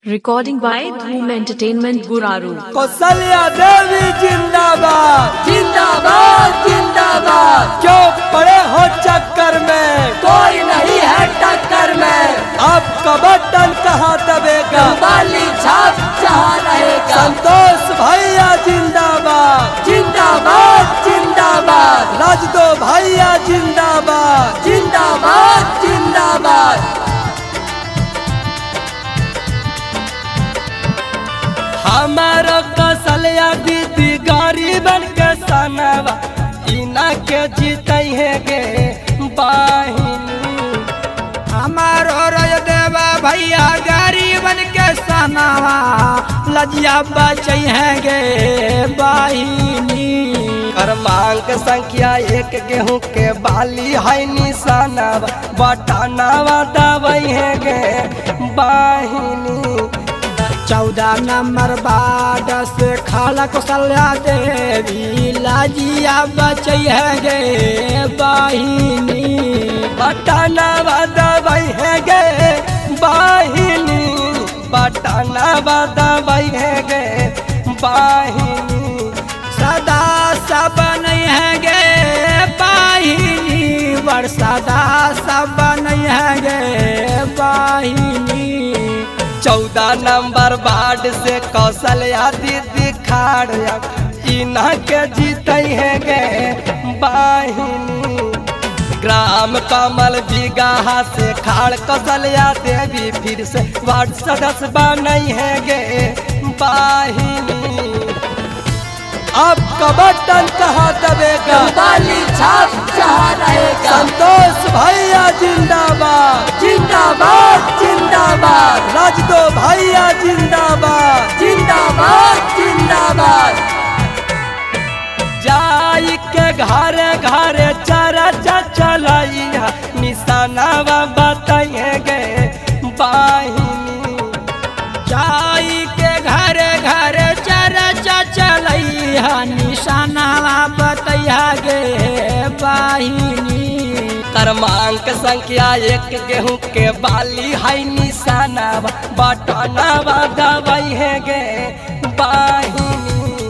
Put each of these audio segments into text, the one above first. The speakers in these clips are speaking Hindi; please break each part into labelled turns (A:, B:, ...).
A: Recording by Dhum Entertainment Guraru।
B: Kaushalya Devi जिंदाबाद
C: जिंदाबाद जिंदाबाद।
B: क्यों पड़े हो चक्कर में,
C: कोई नहीं है टक्कर में।
B: आपका बटन कहाँ दबेगा,
C: बाली छाप जहाँ रहेगा।
B: संतोष भैया जिंदाबाद
C: जिंदाबाद जिंदाबाद।
B: राजदो भैया जिंदाबाद
C: जिंदाबाद जिंदाबाद।
B: हमारो कौशल्या दीदी गरीबन के सनवा इना के जीते है गे बाहिनी।
D: हमारो रजदेवा भैया गरीबन के सनवा लजिया बचे हैं गे बाहिनी।
B: क्रमांक संख्या 1 गेहूं के बाली है निशानवा बटनवा दबई है गे बाहिनी।
D: 14 नंबर वार्ड से खाला कौशल्या देवी लजिया बचे हैं गे बाहिनी।
B: बटनवा दबई है गे बाहिनी, बटनवा दबई है गे बाहिनी।
D: सदा सब नहीं है गे बाहिनी, वर सदा सब नहीं है गे बाहिनी।
B: 14 नंबर वार्ड से कौशल्या दीदी खाड़िया इना के जीते है गे बाहिनी। ग्राम कमल बिगाहा से खाड़ कौशल्या देवी फिर से वार्ड सदस्य बनी है गे बाहिनी। आपका बटन कहाँ दबेगा,
C: बाली छाप जहाँ रहेगा।
B: संतोष भैया जिंदाबाद
C: जिंदाबाद जिंदाबाद।
B: राजदो भैया जिंदाबाद
C: जिंदाबाद जिंदाबाद।
B: जाई के घरे घरे चर्चा चलैया निशानवा बताइए गे बाहिनी।
D: जाई के घरे घरे चर्चा चलैया निशानवा बतैया गे बाहिनी।
B: क्रमांक संख्या 1 गेहूं के बाली है निशानवा बटनवा दबई है गे बाहिनी।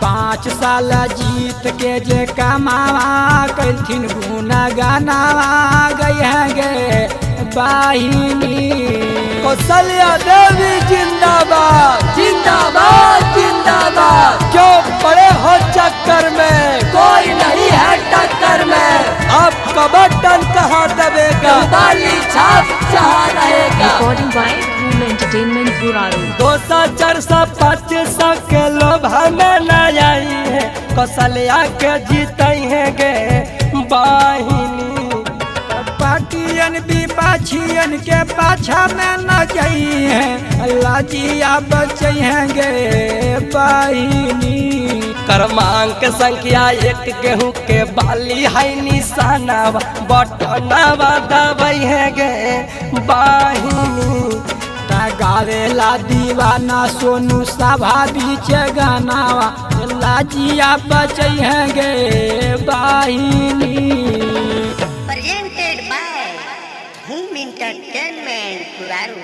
D: 5 साल जीत के जे कमावा कलथिन गुना गानावा गई है गे बाहिनी।
B: कौशल्या देवी जिंदाबाद
C: जिंदाबाद जिंदाबाद।
B: क्यों पड़े हो चक्कर में,
C: कोई नहीं है टक्कर में।
B: आपका बटन कहाँ दबेगा,
C: बाली छाप जहाँ रहेगा।
A: Recording by Dhum Entertainment Guraru।
B: 200 400 500 के लोभ हमें न आई है, कौशल्या के जीते है गे बाहिनी।
D: पाटियन विपक्षियन के पाछा में न गई है लजिया बचे हैं गे बाहिनी।
B: क्रमांक संख्या 1 गेहूं के बाली है निशानवा बटनवा दबई है गे बाहिनी।
D: गावेला दीवाना सोनू सभा बीच गानावा लजिया बचे हैं गे बाहिनी।
E: Presented by Dhum Entertainment Guraru।